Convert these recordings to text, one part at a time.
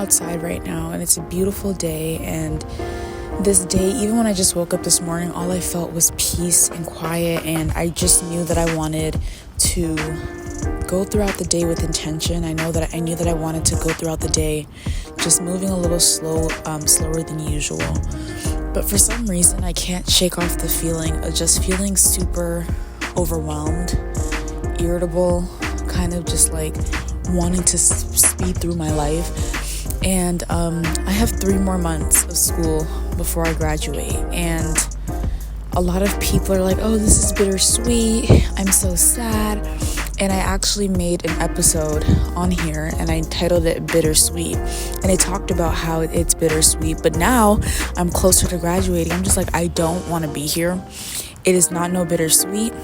outside right now, and it's a beautiful day. And this day, even when I just woke up this morning, all I felt was peace and quiet, and I just knew that I wanted to go throughout the day with intention. I knew that I wanted to go throughout the day just moving a little slower than usual. But for some reason, I can't shake off the feeling of just feeling super overwhelmed, irritable, kind of just like wanting to speed through my life. And I have 3 more months of school before I graduate, and a lot of people are like, oh, this is bittersweet, I'm so sad. And I actually made an episode on here and I titled it Bittersweet, and I talked about how it's bittersweet. But now I'm closer to graduating, I'm just like, I don't want to be here. It is not no bittersweet.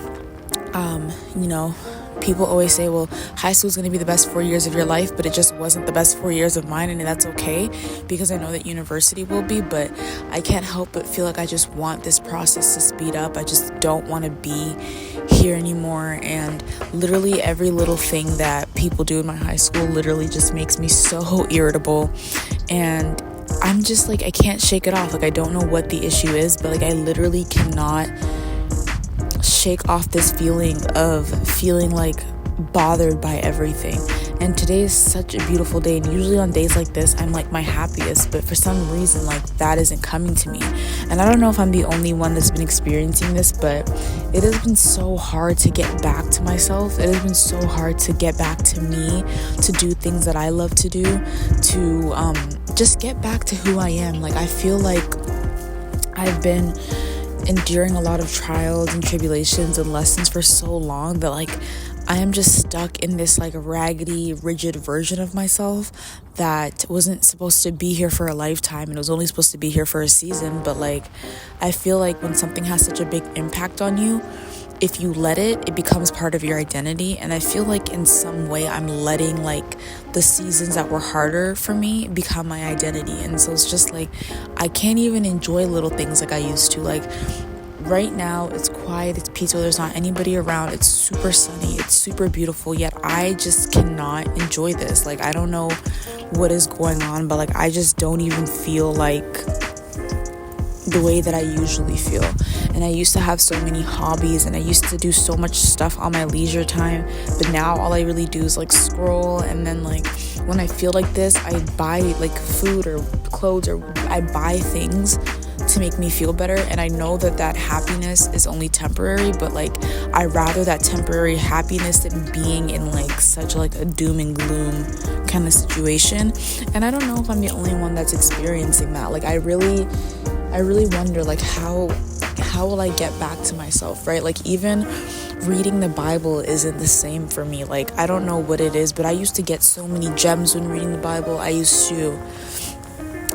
People always say, well, high school is going to be the best 4 years of your life, but it just wasn't the best 4 years of mine, and that's okay, because I know that university will be. But I can't help but feel like I just want this process to speed up. I just don't want to be here anymore, and literally every little thing that people do in my high school literally just makes me so irritable, and I'm just like, I can't shake it off. Like, I don't know what the issue is, but like, I literally cannot shake off this feeling of feeling like bothered by everything. And today is such a beautiful day, and usually on days like this I'm like my happiest, but for some reason like that isn't coming to me. And I don't know if I'm the only one that's been experiencing this, but it has been so hard to get back to myself. It has been so hard to get back to me, to do things that I love to do, to just get back to who I am. Like, I feel like I've been enduring a lot of trials and tribulations and lessons for so long that like I am just stuck in this like raggedy, rigid version of myself that wasn't supposed to be here for a lifetime, and it was only supposed to be here for a season. But like, I feel like when something has such a big impact on you, if you let it becomes part of your identity. And I feel like in some way I'm letting like the seasons that were harder for me become my identity. And so it's just like, I can't even enjoy little things like I used to. Like, right now it's quiet, it's peaceful, there's not anybody around, it's super sunny, it's super beautiful, yet I just cannot enjoy this. Like, I don't know what is going on, but like, I just don't even feel like the way that I usually feel. And I used to have so many hobbies, and I used to do so much stuff on my leisure time, but now all I really do is like scroll. And then like, when I feel like this, I buy like food or clothes, or I buy things to make me feel better. And I know that happiness is only temporary, but like, I rather that temporary happiness than being in like such like a doom and gloom kind of situation. And I don't know if I'm the only one that's experiencing that. Like, I really wonder like how will I get back to myself, right? Like, even reading the Bible isn't the same for me. Like, I don't know what it is, but I used to get so many gems when reading the Bible. I used to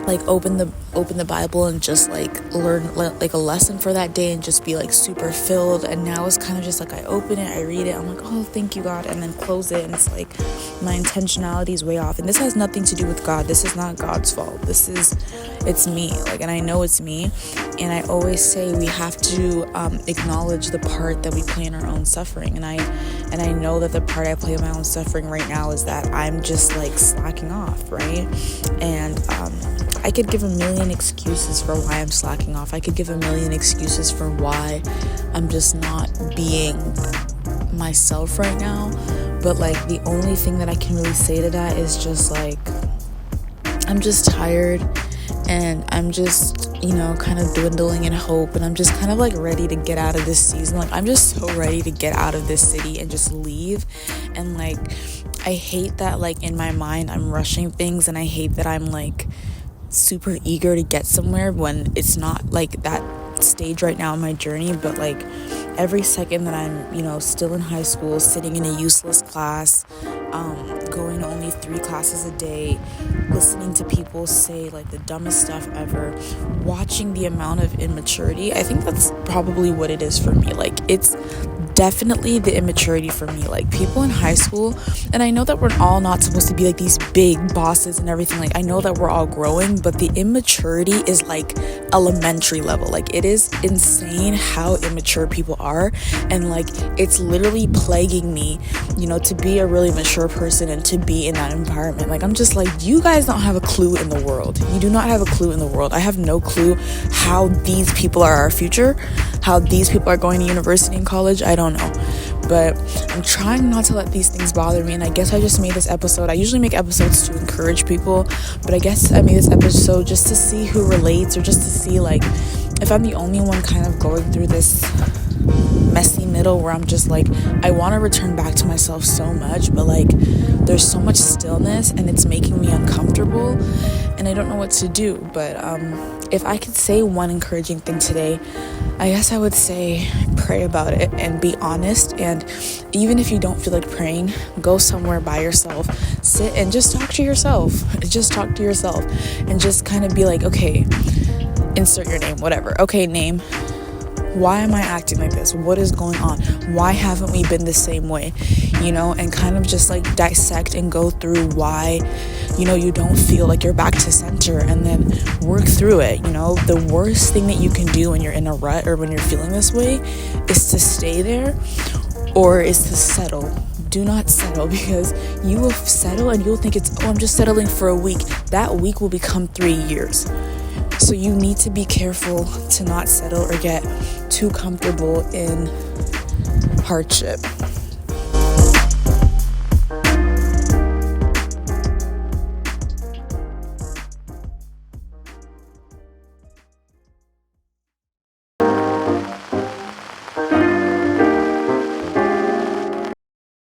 like open the Bible and just like learn like a lesson for that day and just be like super filled. And now it's kind of just like, I open it, I read it, I'm like, oh, thank you, God, and then close it. And it's like my intentionality is way off. And this has nothing to do with God. This is not God's fault. It's me. Like, and I know it's me. And I always say we have to acknowledge the part that we play in our own suffering. And I know that the part I play in my own suffering right now is that I'm just like slacking off, right? And I could give a million excuses for why I'm slacking off. I could give a million excuses for why I'm just not being myself right now. But like, the only thing that I can really say to that is just like, I'm just tired, and I'm just, kind of dwindling in hope, and I'm just kind of like ready to get out of this season. Like, I'm just so ready to get out of this city and just leave. And like, I hate that like in my mind I'm rushing things, and I hate that I'm like super eager to get somewhere when it's not like that stage right now in my journey. But like, every second that I'm still in high school, sitting in a useless class, going to only 3 classes a day, listening to people say like the dumbest stuff ever, watching the amount of immaturity, I think that's probably what it is for me. Like, it's definitely the immaturity for me. Like, people in high school, and I know that we're all not supposed to be like these big bosses and everything. Like, I know that we're all growing, but the immaturity is like elementary level. Like, it is insane how immature people are, and like, it's literally plaguing me, you know, to be a really mature person and to be in that environment. Like, I'm just like, you guys don't have a clue in the world. You do not have a clue in the world. I have no clue how these people are our future, how these people are going to university and college. I don't know, but I'm trying not to let these things bother me. And I guess I just made this episode. I usually make episodes to encourage people, but I guess I made this episode just to see who relates, or just to see like if I'm the only one kind of going through this messy middle where I'm just like, I want to return back to myself so much, but like there's so much stillness and it's making me uncomfortable and I don't know what to do. But if I could say one encouraging thing today, I guess I would say pray about it and be honest. And even if you don't feel like praying, go somewhere by yourself, sit and just talk to yourself. Just talk to yourself and just kind of be like, okay, insert your name, whatever. Okay, name. Why am I acting like this? What is going on? Why haven't we been the same way? You know, and kind of just like dissect and go through why, you know, you don't feel like you're back to center, and then work through it. You know, the worst thing that you can do when you're in a rut or when you're feeling this way is to stay there, or is to settle. Do not settle, because you will settle and you'll think it's, oh, I'm just settling for a week. That week will become 3 years. So you need to be careful to not settle or get too comfortable in hardship.